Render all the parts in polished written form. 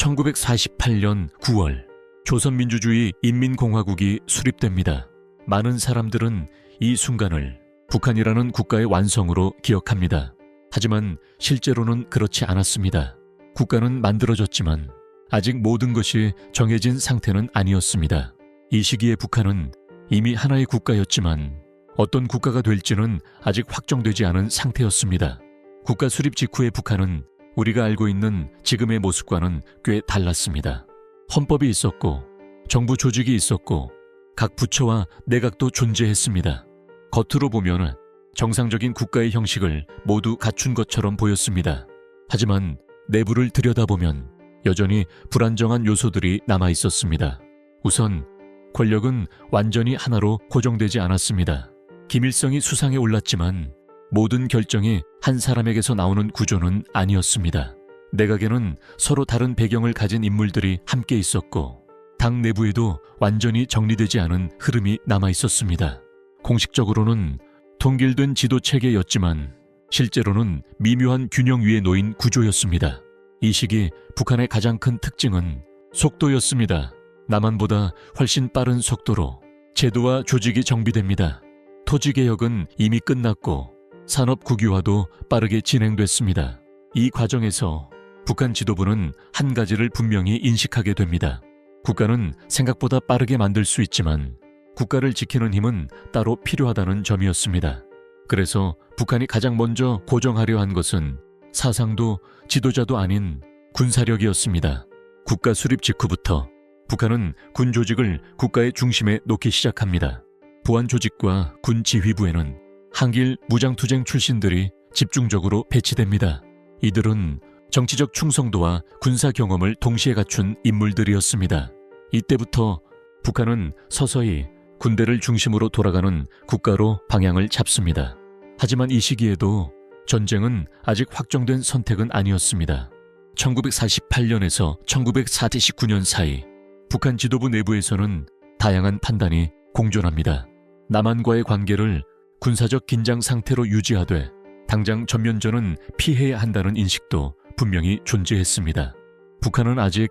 1948년 9월 조선민주주의 인민공화국이 수립됩니다. 많은 사람들은 이 순간을 북한이라는 국가의 완성으로 기억합니다. 하지만 실제로는 그렇지 않았습니다. 국가는 만들어졌지만 아직 모든 것이 정해진 상태는 아니었습니다. 이 시기에 북한은 이미 하나의 국가였지만 어떤 국가가 될지는 아직 확정되지 않은 상태였습니다. 국가 수립 직후의 북한은 우리가 알고 있는 지금의 모습과는 꽤 달랐습니다. 헌법이 있었고 정부 조직이 있었고 각 부처와 내각도 존재했습니다. 겉으로 보면 정상적인 국가의 형식을 모두 갖춘 것처럼 보였습니다. 하지만 내부를 들여다보면 여전히 불안정한 요소들이 남아 있었습니다. 우선 권력은 완전히 하나로 고정되지 않았습니다. 김일성이 수상에 올랐지만 모든 결정이 한 사람에게서 나오는 구조는 아니었습니다. 내각에는 서로 다른 배경을 가진 인물들이 함께 있었고 당 내부에도 완전히 정리되지 않은 흐름이 남아 있었습니다. 공식적으로는 통일된 지도체계였지만 실제로는 미묘한 균형 위에 놓인 구조였습니다. 이 시기 북한의 가장 큰 특징은 속도였습니다. 남한보다 훨씬 빠른 속도로 제도와 조직이 정비됩니다. 토지개혁은 이미 끝났고 산업 국유화도 빠르게 진행됐습니다. 이 과정에서 북한 지도부는 한 가지를 분명히 인식하게 됩니다. 국가는 생각보다 빠르게 만들 수 있지만 국가를 지키는 힘은 따로 필요하다는 점이었습니다. 그래서 북한이 가장 먼저 고정하려 한 것은 사상도 지도자도 아닌 군사력이었습니다. 국가 수립 직후부터 북한은 군 조직을 국가의 중심에 놓기 시작합니다. 보안 조직과 군 지휘부에는 한길 무장투쟁 출신들이 집중적으로 배치됩니다. 이들은 정치적 충성도와 군사 경험을 동시에 갖춘 인물들이었습니다. 이때부터 북한은 서서히 군대를 중심으로 돌아가는 국가로 방향을 잡습니다. 하지만 이 시기에도 전쟁은 아직 확정된 선택은 아니었습니다. 1948년에서 1949년 사이 북한 지도부 내부에서는 다양한 판단이 공존합니다. 남한과의 관계를 군사적 긴장 상태로 유지하되 당장 전면전은 피해야 한다는 인식도 분명히 존재했습니다. 북한은 아직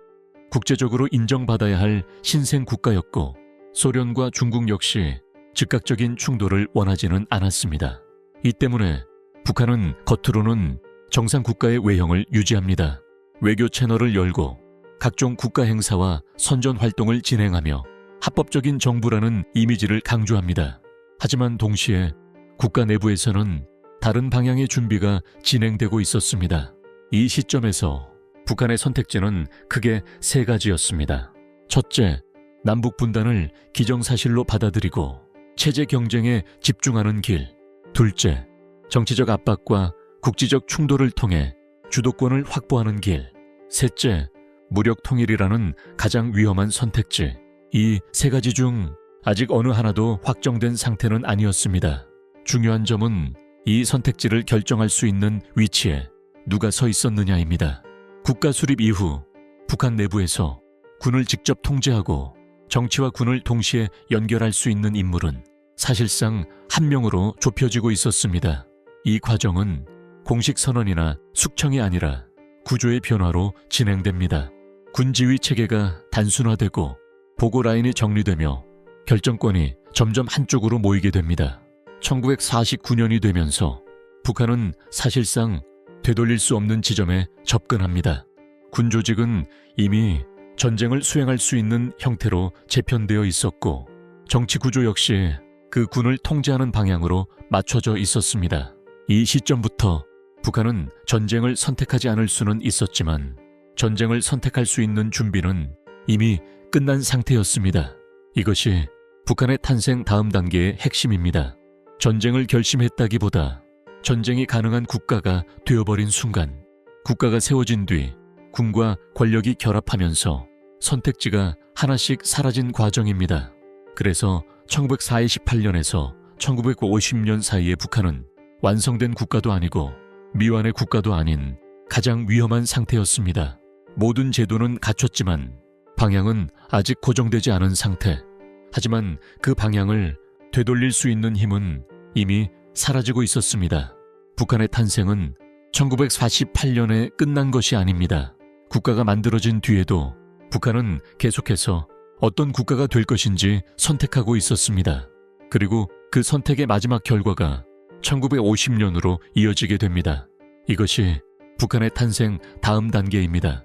국제적으로 인정받아야 할 신생 국가였고 소련과 중국 역시 즉각적인 충돌을 원하지는 않았습니다. 이 때문에 북한은 겉으로는 정상 국가의 외형을 유지합니다. 외교 채널을 열고 각종 국가 행사와 선전 활동을 진행하며 합법적인 정부라는 이미지를 강조합니다. 하지만 동시에 국가 내부에서는 다른 방향의 준비가 진행되고 있었습니다. 이 시점에서 북한의 선택지는 크게 세 가지였습니다. 첫째, 남북 분단을 기정사실로 받아들이고 체제 경쟁에 집중하는 길. 둘째, 정치적 압박과 국지적 충돌을 통해 주도권을 확보하는 길. 셋째, 무력 통일이라는 가장 위험한 선택지. 이 세 가지 중 아직 어느 하나도 확정된 상태는 아니었습니다. 중요한 점은 이 선택지를 결정할 수 있는 위치에 누가 서 있었느냐입니다. 국가 수립 이후 북한 내부에서 군을 직접 통제하고 정치와 군을 동시에 연결할 수 있는 인물은 사실상 한 명으로 좁혀지고 있었습니다. 이 과정은 공식 선언이나 숙청이 아니라 구조의 변화로 진행됩니다. 군 지휘 체계가 단순화되고 보고 라인이 정리되며 결정권이 점점 한쪽으로 모이게 됩니다. 1949년이 되면서 북한은 사실상 되돌릴 수 없는 지점에 접근합니다. 군 조직은 이미 전쟁을 수행할 수 있는 형태로 재편되어 있었고 정치 구조 역시 그 군을 통제하는 방향으로 맞춰져 있었습니다. 이 시점부터 북한은 전쟁을 선택하지 않을 수는 있었지만 전쟁을 선택할 수 있는 준비는 이미 끝난 상태였습니다. 이것이 북한의 탄생 다음 단계의 핵심입니다. 전쟁을 결심했다기보다 전쟁이 가능한 국가가 되어버린 순간, 국가가 세워진 뒤 군과 권력이 결합하면서 선택지가 하나씩 사라진 과정입니다. 그래서 1948년에서 1950년 사이에 북한은 완성된 국가도 아니고 미완의 국가도 아닌 가장 위험한 상태였습니다. 모든 제도는 갖췄지만 방향은 아직 고정되지 않은 상태. 하지만 그 방향을 되돌릴 수 있는 힘은 이미 사라지고 있었습니다. 북한의 탄생은 1948년에 끝난 것이 아닙니다. 국가가 만들어진 뒤에도 북한은 계속해서 어떤 국가가 될 것인지 선택하고 있었습니다. 그리고 그 선택의 마지막 결과가 1950년으로 이어지게 됩니다. 이것이 북한의 탄생 다음 단계입니다.